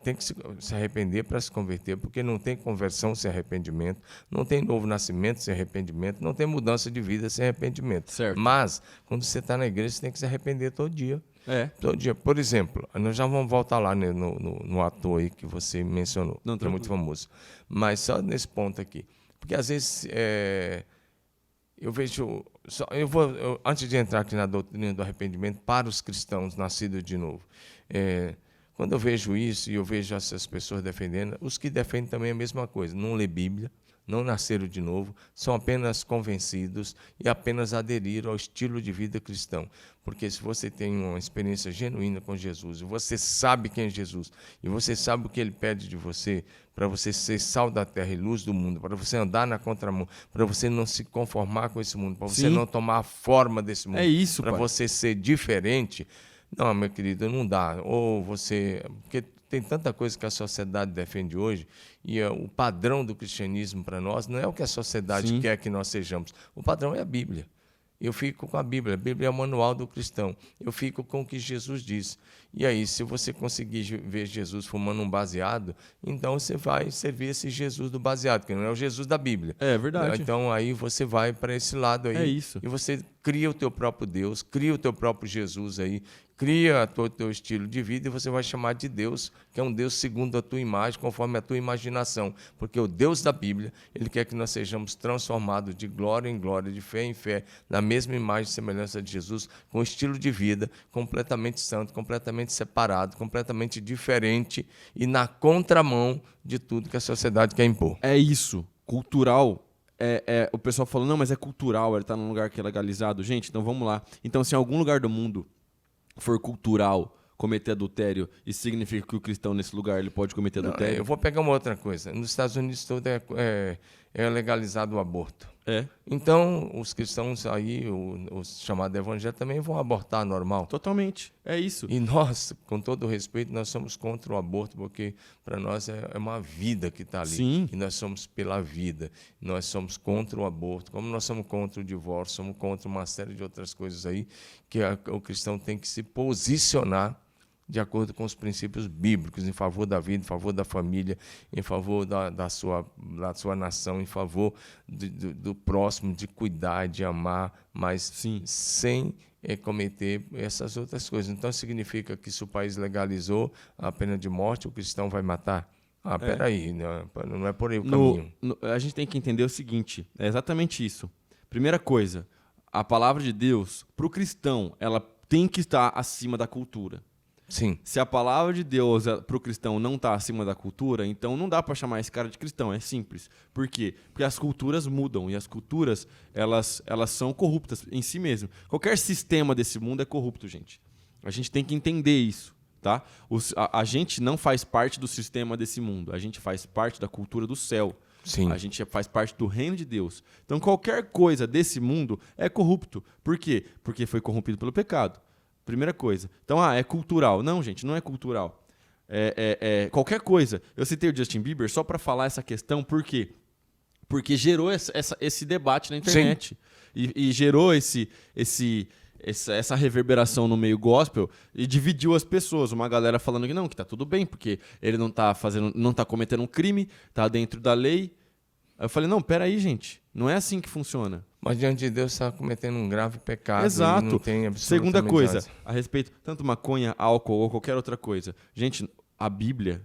Tem que se arrepender para se converter, porque não tem conversão sem arrependimento, não tem novo nascimento sem arrependimento, não tem mudança de vida sem arrependimento.
Certo.
Mas, quando você está na igreja, você tem que se arrepender todo dia. Todo dia. Por exemplo, nós já vamos voltar lá no ator aí que você mencionou, que é muito famoso. Mas só nesse ponto aqui. Porque, às vezes, eu vejo... antes de entrar aqui na doutrina do arrependimento, para os cristãos nascidos de novo, quando eu vejo isso e eu vejo essas pessoas defendendo, os que defendem também a mesma coisa, não lê Bíblia, não nasceram de novo, são apenas convencidos e apenas aderiram ao estilo de vida cristão. Porque se você tem uma experiência genuína com Jesus, e você sabe quem é Jesus, e você sabe o que ele pede de você, para você ser sal da terra e luz do mundo, para você andar na contramão, para você não se conformar com esse mundo, para você não tomar a forma desse mundo, para você ser diferente... Não, meu querido, não dá. Ou você... Porque tem tanta coisa que a sociedade defende hoje e o padrão do cristianismo para nós não é o que a sociedade quer que nós sejamos. O padrão é a Bíblia. Eu fico com a Bíblia. A Bíblia é o manual do cristão. Eu fico com o que Jesus diz. E aí, se você conseguir ver Jesus fumando um baseado, então você vai servir esse Jesus do baseado, que não é o Jesus da Bíblia.
É verdade.
Então, aí você vai para esse lado aí.
É isso.
E você cria o teu próprio Deus, cria o teu próprio Jesus aí, cria o teu estilo de vida e você vai chamar de Deus, que é um Deus segundo a tua imagem, conforme a tua imaginação. Porque o Deus da Bíblia, ele quer que nós sejamos transformados de glória em glória, de fé em fé, na mesma imagem e semelhança de Jesus, com um estilo de vida completamente santo, completamente separado, completamente diferente e na contramão de tudo que a sociedade quer impor.
É isso. Cultural. O pessoal falou, não, mas é cultural, ele está num lugar que é legalizado. Gente, então vamos lá. Então, se em algum lugar do mundo for cultural cometer adultério, isso significa que o cristão nesse lugar ele pode cometer adultério?
Eu vou pegar uma outra coisa. Nos Estados Unidos todo é legalizado o aborto. Então, os cristãos aí, os chamados evangélicos, também vão abortar normal.
Totalmente. É isso.
E nós, com todo o respeito, nós somos contra o aborto, porque para nós é uma vida que está ali.
Sim.
E nós somos pela vida. Nós somos contra o aborto. Como nós somos contra o divórcio, somos contra uma série de outras coisas aí, que o cristão tem que se posicionar de acordo com os princípios bíblicos, em favor da vida, em favor da família, em favor da sua nação, em favor do próximo, de cuidar, de amar, mas
Sim.
sem cometer essas outras coisas. Então, significa que se o país legalizou a pena de morte, o cristão vai matar? Peraí, não é por aí o caminho.
A gente tem que entender o seguinte, é exatamente isso. Primeira coisa, a palavra de Deus, para o cristão, ela tem que estar acima da cultura.
Sim.
Se a palavra de Deus para o cristão não está acima da cultura, então não dá para chamar esse cara de cristão, é simples. Por quê? Porque as culturas mudam e as culturas elas são corruptas em si mesmas. Qualquer sistema desse mundo é corrupto, gente. A gente tem que entender isso, tá? A gente não faz parte do sistema desse mundo, a gente faz parte da cultura do céu.
Sim.
A gente faz parte do reino de Deus. Então qualquer coisa desse mundo é corrupto. Por quê? Porque foi corrompido pelo pecado. Primeira coisa. Então, é cultural. Não, gente, não é cultural. Qualquer coisa. Eu citei o Justin Bieber só para falar essa questão, por quê? Porque gerou esse debate na internet. E gerou essa reverberação no meio gospel e dividiu as pessoas. Uma galera falando que não, que tá tudo bem, porque ele não tá cometendo um crime, tá dentro da lei. Aí eu falei, não, peraí, gente. Não é assim que funciona.
Mas diante de Deus está cometendo um grave pecado.
Exato.
E não tem absolutamente
Segunda coisa,
nada.
a respeito, tanto maconha, álcool ou qualquer outra coisa. Gente, a Bíblia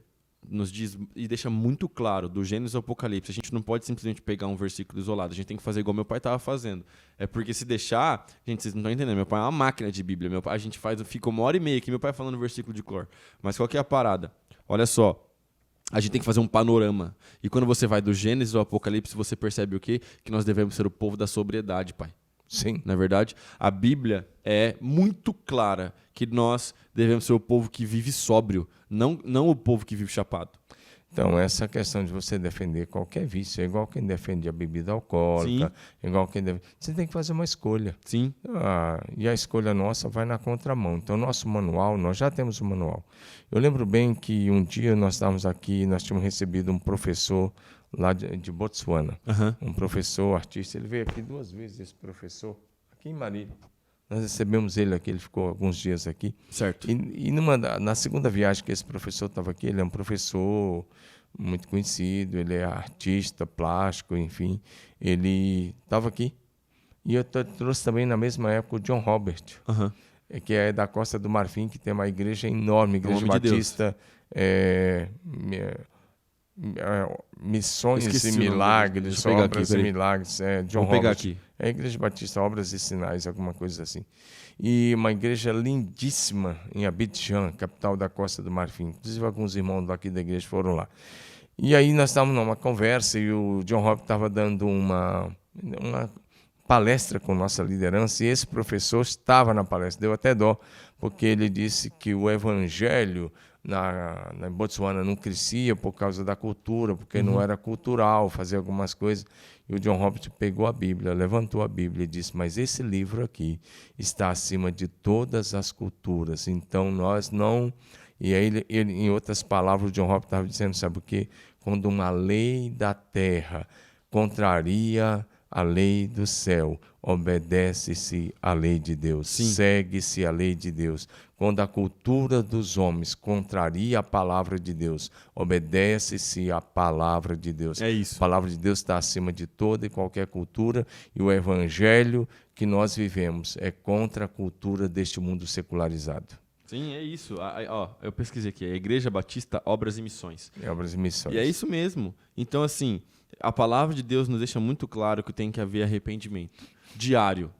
nos diz e deixa muito claro, do Gênesis ao Apocalipse, a gente não pode simplesmente pegar um versículo isolado, a gente tem que fazer igual meu pai estava fazendo. É porque se deixar, gente, vocês não estão entendendo, meu pai é uma máquina de Bíblia, a gente fica 1h30 aqui, meu pai falando versículo de cor. Mas qual que é a parada? Olha só. A gente tem que fazer um panorama. E quando você vai do Gênesis ao Apocalipse, você percebe o quê? Que nós devemos ser o povo da sobriedade, pai.
Sim.
Na verdade, a Bíblia é muito clara que nós devemos ser o povo que vive sóbrio, não o povo que vive chapado.
Então, essa questão de você defender qualquer vício, é igual quem defende a bebida alcoólica, é igual quem você tem que fazer uma escolha.
Sim.
E a escolha nossa vai na contramão. Então, nosso manual, nós já temos um manual. Eu lembro bem que um dia nós estávamos aqui, nós tínhamos recebido um professor lá de Botsuana, um professor, artista. Ele veio aqui 2 vezes, esse professor, aqui em Marília. Nós recebemos ele aqui, ele ficou alguns dias aqui.
Certo.
E na segunda viagem que esse professor estava aqui, ele é um professor muito conhecido, ele é artista, plástico, enfim. Ele estava aqui. E eu trouxe também, na mesma época, o John Robert, que é da Costa do Marfim, que tem uma igreja enorme, Igreja Batista, Missões e Milagres, Obras e Milagres. John
Vou pegar
Robert.
aqui.
É a Igreja Batista, Obras e Sinais, alguma coisa assim. E uma igreja lindíssima em Abidjan, capital da Costa do Marfim. Inclusive, alguns irmãos daqui da igreja foram lá. E aí nós estávamos numa conversa e o John Robert estava dando uma palestra com nossa liderança e esse professor estava na palestra. Deu até dó, porque ele disse que o evangelho na Botsuana não crescia por causa da cultura, porque não era cultural fazer algumas coisas. E o John Robert pegou a Bíblia, levantou a Bíblia e disse, mas esse livro aqui está acima de todas as culturas, então nós não... E aí, ele, em outras palavras, o John Robert estava dizendo, sabe o quê? Quando uma lei da terra contraria a lei do céu, obedece-se à lei de Deus, segue-se a lei de Deus. Quando a cultura dos homens contraria a palavra de Deus, obedece-se à palavra de Deus.
É isso.
A palavra de Deus está acima de toda e qualquer cultura, e o evangelho que nós vivemos é contra a cultura deste mundo secularizado.
Sim, é isso. Eu pesquisei aqui, a Igreja Batista Obras e Missões.
Obras e missões.
E é isso mesmo. Então, assim, a palavra de Deus nos deixa muito claro que tem que haver arrependimento diário.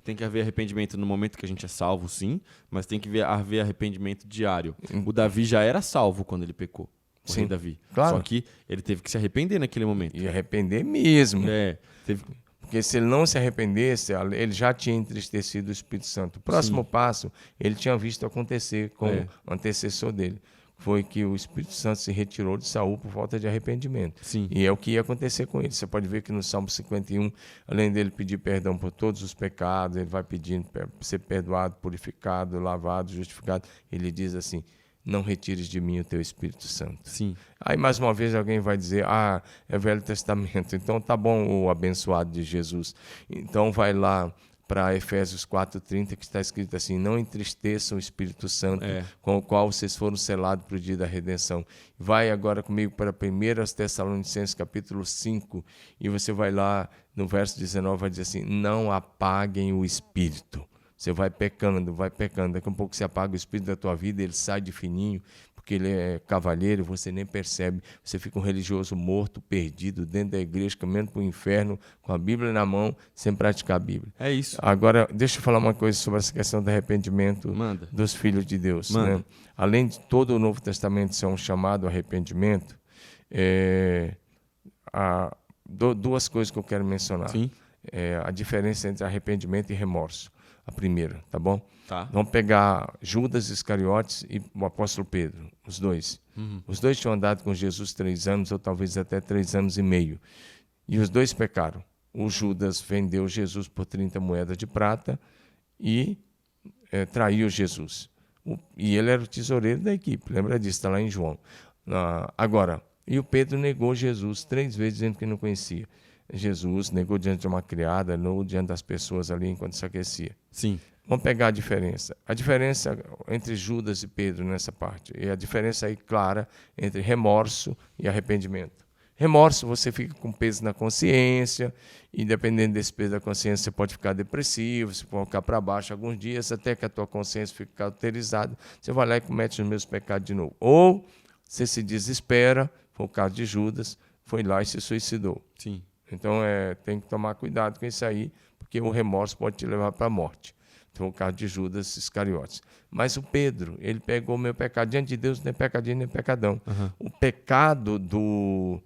Tem que haver arrependimento no momento que a gente é salvo, sim, mas tem que haver arrependimento diário. O Davi já era salvo quando ele pecou. O rei Davi.
Claro.
Só que ele teve que se arrepender naquele momento.
E arrepender mesmo.
Teve...
Porque se ele não se arrependesse, ele já tinha entristecido o Espírito Santo. O próximo passo, ele tinha visto acontecer com o antecessor dele. Foi que o Espírito Santo se retirou de Saul por falta de arrependimento.
Sim.
E é o que ia acontecer com ele. Você pode ver que no Salmo 51, além dele pedir perdão por todos os pecados, ele vai pedindo ser perdoado, purificado, lavado, justificado. Ele diz assim: não retires de mim o teu Espírito Santo.
Sim.
Aí, mais uma vez, alguém vai dizer: é Velho Testamento. Então, tá bom, o abençoado de Jesus. Então, vai lá para Efésios 4:30, que está escrito assim: não entristeçam o Espírito Santo, com o qual vocês foram selados para o dia da redenção. Vai agora comigo para 1 Tessalonicenses capítulo 5, e você vai lá no verso 19, vai dizer assim: não apaguem o Espírito. Você vai pecando. Daqui a um pouco você apaga o Espírito da tua vida, ele sai de fininho, porque ele é cavalheiro, você nem percebe. Você fica um religioso morto, perdido, dentro da igreja, caminhando para o inferno, com a Bíblia na mão, sem praticar a Bíblia.
É isso.
Agora, deixa eu falar uma coisa sobre essa questão do arrependimento dos filhos de Deus. Né? Além de todo o Novo Testamento ser um chamado arrependimento, há duas coisas que eu quero mencionar.
Sim.
A diferença entre arrependimento e remorso. A primeira, tá bom?
Tá.
Vamos pegar Judas Iscariotes e o apóstolo Pedro, os dois. Os dois tinham andado com Jesus 3 anos, ou talvez até 3 anos e meio. E os dois pecaram. O Judas vendeu Jesus por 30 moedas de prata e traiu Jesus. E ele era o tesoureiro da equipe, lembra disso, está lá em João. Agora, e o Pedro negou Jesus 3 vezes, dizendo que não conhecia Jesus, negou diante de uma criada, negou diante das pessoas ali enquanto se aquecia.
Sim.
Vamos pegar a diferença. A diferença entre Judas e Pedro nessa parte. E a diferença aí clara entre remorso e arrependimento. Remorso, você fica com peso na consciência, e dependendo desse peso da consciência, você pode ficar depressivo, você pode ficar para baixo alguns dias, até que a tua consciência fique cauterizada, você vai lá e comete os mesmos pecados de novo. Ou você se desespera, foi o caso de Judas, foi lá e se suicidou.
Sim.
Então, tem que tomar cuidado com isso aí, porque o remorso pode te levar para a morte. Então, o caso de Judas Iscariotes. Mas o Pedro, ele pegou o meu pecado. Diante de Deus, nem pecadinho, nem pecadão. O pecado do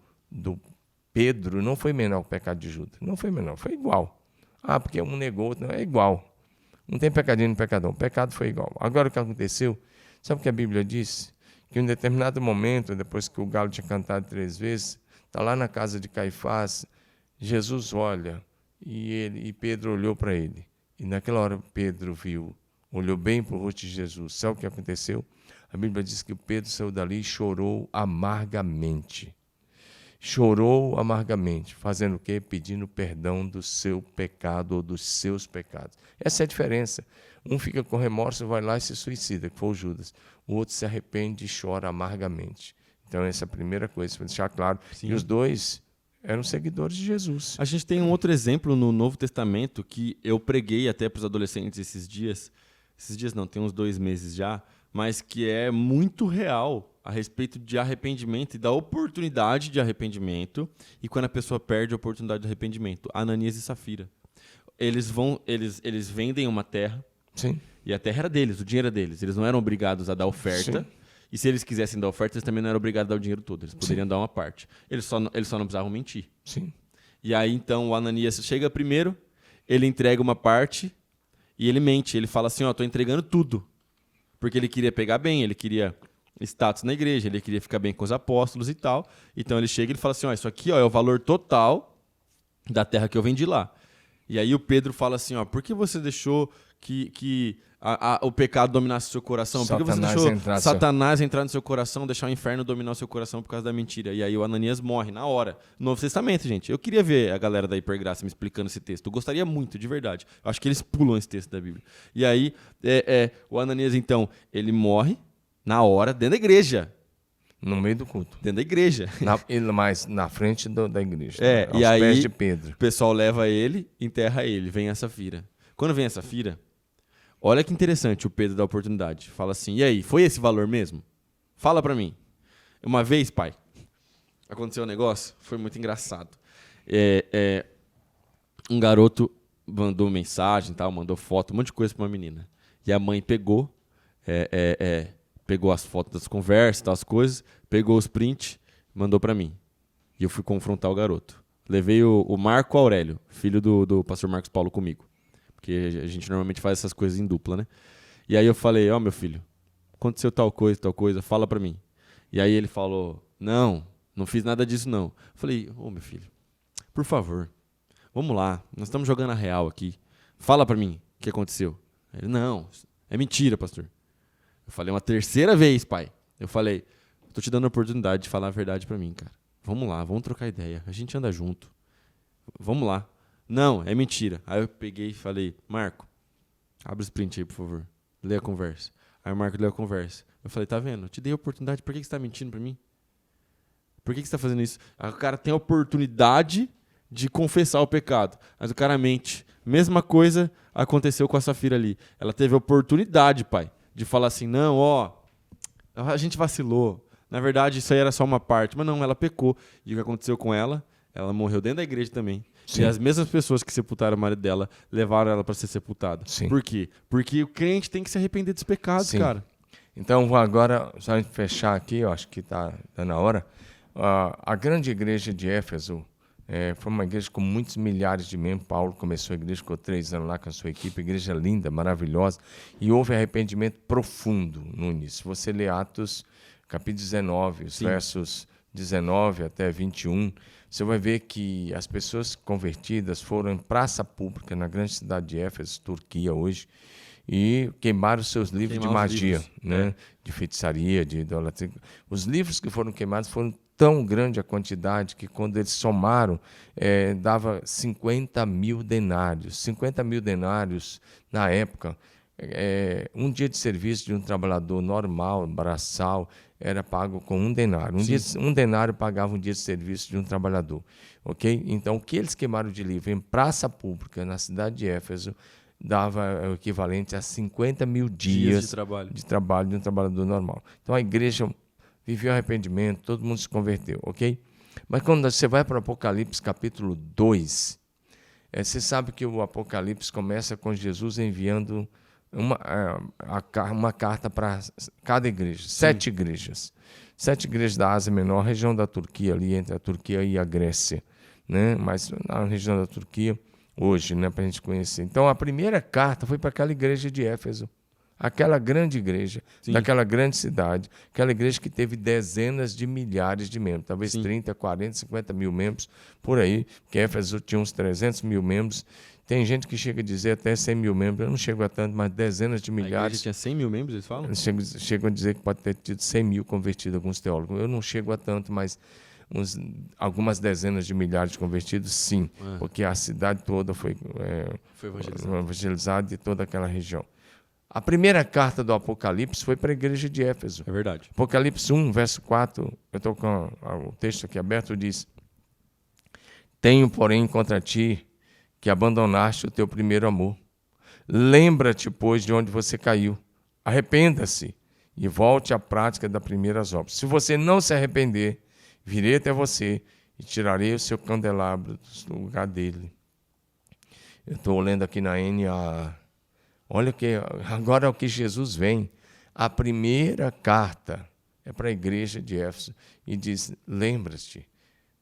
Pedro não foi menor que o pecado de Judas. Não foi menor, foi igual. Porque um negou, não, é igual. Não tem pecadinho nem pecadão. O pecado foi igual. Agora, o que aconteceu? Sabe o que a Bíblia diz? Que em um determinado momento, depois que o galo tinha cantado 3 vezes, está lá na casa de Caifás, Jesus olha e Pedro olhou para ele. E naquela hora Pedro olhou bem para o rosto de Jesus. Sabe o que aconteceu? A Bíblia diz que Pedro saiu dali e chorou amargamente. Chorou amargamente. Fazendo o quê? Pedindo perdão do seu pecado ou dos seus pecados. Essa é a diferença. Um fica com remorso, vai lá e se suicida, que foi o Judas. O outro se arrepende e chora amargamente. Então essa é a primeira coisa, para deixar claro.
Sim.
E os dois eram seguidores de Jesus.
A gente tem um outro exemplo no Novo Testamento que eu preguei até para os adolescentes esses dias. Esses dias não, tem uns 2 meses já, mas que é muito real a respeito de arrependimento e da oportunidade de arrependimento, e quando a pessoa perde a oportunidade de arrependimento. Ananias e Safira. Eles vendem uma terra.
Sim.
E a terra era deles, o dinheiro era deles. Eles não eram obrigados a dar oferta. Sim. E se eles quisessem dar oferta, eles também não eram obrigados a dar o dinheiro todo. Eles poderiam dar uma parte. Eles só não precisavam mentir.
Sim.
E aí, então, o Ananias chega primeiro, ele entrega uma parte e ele mente. Ele fala assim, tô entregando tudo. Porque ele queria pegar bem, ele queria status na igreja, ele queria ficar bem com os apóstolos e tal. Então, ele chega e ele fala assim, isso aqui é o valor total da terra que eu vendi lá. E aí o Pedro fala assim, por que você deixou que o pecado dominasse o seu coração? Por que você
Satanás
deixou
entrar
Satanás entrar no seu coração, deixar o inferno dominar o seu coração por causa da mentira? E aí o Ananias morre na hora. Novo Testamento, gente. Eu queria ver a galera da Hipergraça me explicando esse texto. Eu gostaria muito, de verdade. Eu acho que eles pulam esse texto da Bíblia. E aí, o Ananias, então, ele morre na hora, dentro da igreja.
No meio do culto.
Dentro da igreja.
Mas na frente da igreja.
E
aos
aí,
pés de Pedro.
o pessoal leva ele, enterra ele. Vem a Safira. Quando vem a Safira, olha que interessante, o Pedro dá a oportunidade. Fala assim, e aí, foi esse valor mesmo? Fala pra mim. Uma vez, pai, aconteceu um negócio, foi muito engraçado. Um garoto mandou mensagem, tal, mandou foto, um monte de coisa pra uma menina. E a mãe pegou, pegou as fotos das conversas, tal, as coisas, pegou os prints, mandou pra mim. E eu fui confrontar o garoto. Levei o Marco Aurélio, filho do pastor Marcos Paulo, comigo. Porque a gente normalmente faz essas coisas em dupla, né? E aí eu falei, meu filho, aconteceu tal coisa, fala pra mim. E aí ele falou, não fiz nada disso não. Eu falei, meu filho, por favor, vamos lá, nós estamos jogando a real aqui. Fala pra mim o que aconteceu. Ele, não, é mentira, pastor. Eu falei uma terceira vez, pai. Eu falei, tô te dando a oportunidade de falar a verdade pra mim, cara. Vamos lá, vamos trocar ideia. A gente anda junto. Vamos lá. Não, é mentira. Aí eu peguei e falei, Marco, abre o sprint aí, por favor. Lê a conversa. Aí o Marco leu a conversa. Eu falei, tá vendo? Eu te dei a oportunidade, por que você tá mentindo pra mim? Por que você tá fazendo isso? Aí o cara tem a oportunidade de confessar o pecado, mas o cara mente. Mesma coisa aconteceu com a Safira ali. Ela teve a oportunidade, pai, de falar assim, não, a gente vacilou. Na verdade, isso aí era só uma parte. Mas não, ela pecou. E o que aconteceu com ela? Ela morreu dentro da igreja também. Sim. E as mesmas pessoas que sepultaram o marido dela levaram ela para ser sepultada.
Sim.
Por quê? Porque o crente tem que se arrepender dos pecados,
Sim.
cara.
Então, vou agora, só a gente fechar aqui, eu acho que está na hora. A grande igreja de Éfeso foi uma igreja com muitos milhares de membros. Paulo começou a igreja, ficou 3 anos lá com a sua equipe, igreja linda, maravilhosa, e houve arrependimento profundo no início. Você lê Atos, capítulo 19, os versos 19 até 21, você vai ver que as pessoas convertidas foram em praça pública na grande cidade de Éfeso, Turquia hoje, e queimaram seus livros de magia, né? De feitiçaria, de idolatria. Os livros que foram queimados foram tão grande a quantidade que quando eles somaram, dava 50 mil denários. 50 mil denários, na época, um dia de serviço de um trabalhador normal, braçal, era pago com 1 denário. Um denário pagava um dia de serviço de um trabalhador. Okay? Então, o que eles queimaram de livro em praça pública, na cidade de Éfeso, dava o equivalente a 50 mil dias de trabalho de um trabalhador normal. Então, a igreja viveu arrependimento, todo mundo se converteu. Okay? Mas quando você vai para o Apocalipse, capítulo 2, você sabe que o Apocalipse começa com Jesus enviando uma carta para cada igreja, 7 igrejas. 7 igrejas da Ásia Menor, região da Turquia, ali entre a Turquia e a Grécia, né? Mas na região da Turquia, hoje, né, para a gente conhecer. Então, a primeira carta foi para aquela igreja de Éfeso, aquela grande igreja, daquela grande cidade, aquela igreja que teve dezenas de milhares de membros, talvez 30, 40, 50 mil membros, por aí, porque Éfeso tinha uns 300 mil membros. Tem gente que chega a dizer até 100 mil membros, eu não chego a tanto, mas dezenas de milhares. A igreja
tinha 100 mil membros, eles falam?
Chegam a dizer que pode ter tido 100 mil convertidos, alguns teólogos. Eu não chego a tanto, mas algumas dezenas de milhares de convertidos, sim, porque a cidade toda foi evangelizada e toda aquela região. A primeira carta do Apocalipse foi para a igreja de Éfeso.
É verdade.
Apocalipse 1, verso 4, eu estou com o texto aqui aberto, diz: Tenho, porém, contra ti que abandonaste o teu primeiro amor. Lembra-te, pois, de onde você caiu. Arrependa-se e volte à prática das primeiras obras. Se você não se arrepender, virei até você e tirarei o seu candelabro do lugar dele. Eu estou lendo aqui na NAA. Olha que agora é o que Jesus vem. A primeira carta é para a igreja de Éfeso e diz: lembra-te.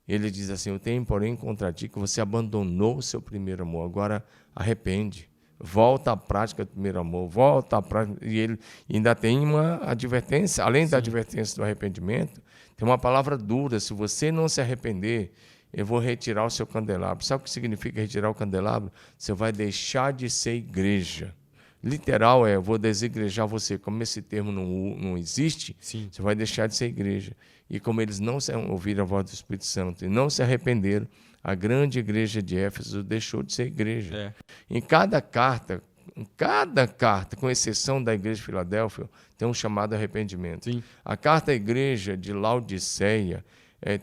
Ele diz assim: eu tenho, porém, contra ti que você abandonou o seu primeiro amor. Agora arrepende. Volta à prática do primeiro amor. Volta à prática. E ele ainda tem uma advertência. Além da advertência do arrependimento, tem uma palavra dura: se você não se arrepender, eu vou retirar o seu candelabro. Sabe o que significa retirar o candelabro? Você vai deixar de ser igreja. literal é, vou desigrejar você. Como esse termo não existe,
Sim.
você vai deixar de ser igreja. E como eles não ouviram a voz do Espírito Santo e não se arrependeram, a grande igreja de Éfeso deixou de ser igreja.
É.
Em cada carta, com exceção da igreja de Filadélfia, tem um chamado arrependimento.
Sim.
A carta à igreja de Laodiceia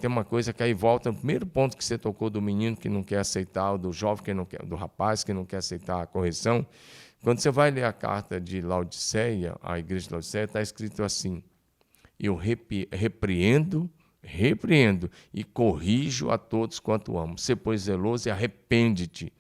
tem uma coisa que aí volta no primeiro ponto que você tocou do menino que não quer aceitar, do jovem que não quer, do rapaz que não quer aceitar a correção. Quando você vai ler a carta de Laodiceia, a igreja de Laodiceia, está escrito assim: eu repreendo e corrijo a todos quanto amo. Ser, pois, zeloso e arrepende-te.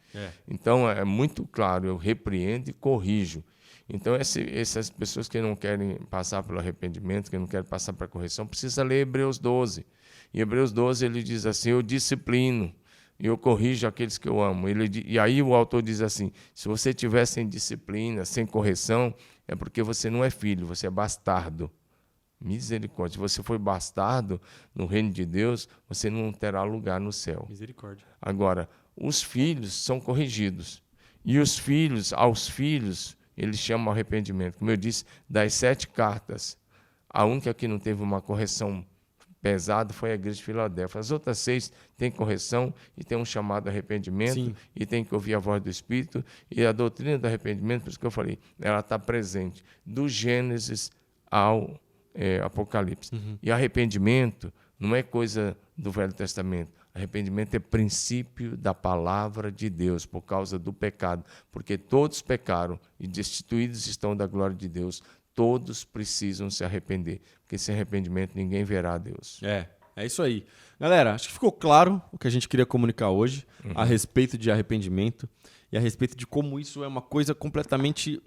Então, é muito claro, eu repreendo e corrijo. Então, essas pessoas que não querem passar pelo arrependimento, que não querem passar para a correção, precisa ler Hebreus 12. Em Hebreus 12, ele diz assim, eu disciplino e eu corrijo aqueles que eu amo. E aí o autor diz assim, se você estiver sem disciplina, sem correção, é porque você não é filho, você é bastardo. Misericórdia. Se você for bastardo no reino de Deus, você não terá lugar no céu.
Misericórdia.
Agora, os filhos são corrigidos. E os filhos, aos filhos, eles chamam arrependimento. Como eu disse, das 7 cartas, a única que não teve uma correção pesada foi a igreja de Filadélfia. As outras 6 têm correção e tem um chamado arrependimento. Sim. E tem que ouvir a voz do Espírito. E a doutrina do arrependimento, por isso que eu falei, ela está presente do Gênesis ao Apocalipse. Uhum. E arrependimento não é coisa do Velho Testamento. Arrependimento é princípio da palavra de Deus por causa do pecado, porque todos pecaram e destituídos estão da glória de Deus. Todos precisam se arrepender, porque sem arrependimento ninguém verá a Deus.
É isso aí. Galera, acho que ficou claro o que a gente queria comunicar hoje a respeito de arrependimento e a respeito de como isso é uma coisa completamente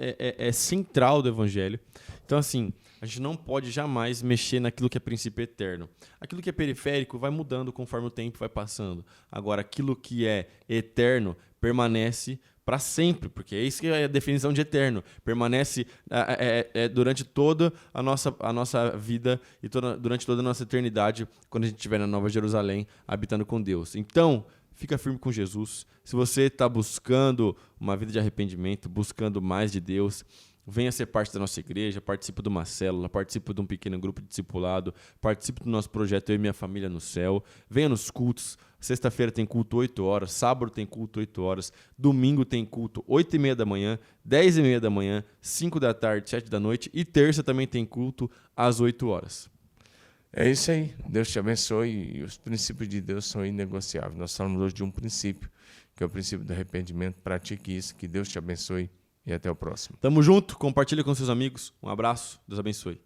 central do Evangelho. Então, assim, a gente não pode jamais mexer naquilo que é princípio eterno. Aquilo que é periférico vai mudando conforme o tempo vai passando. Agora, aquilo que é eterno permanece para sempre, porque é isso que é a definição de eterno. Permanece durante toda a nossa vida e durante toda a nossa eternidade, quando a gente estiver na Nova Jerusalém, habitando com Deus. Então, fica firme com Jesus. Se você está buscando uma vida de arrependimento, buscando mais de Deus, venha ser parte da nossa igreja, participe de uma célula, participe de um pequeno grupo de discipulado, participe do nosso projeto Eu e Minha Família no Céu, venha nos cultos. Sexta-feira tem culto 8 horas, sábado tem culto 8 horas, domingo tem culto 8h30 da manhã, 10h30 da manhã, 5 da tarde, 7 da noite e terça também tem culto às 8 horas.
É isso aí. Deus te abençoe e os princípios de Deus são inegociáveis. Nós falamos hoje de um princípio, que é o princípio do arrependimento. Pratique isso, que Deus te abençoe e até o próximo.
Tamo junto, compartilha com seus amigos. Um abraço, Deus abençoe.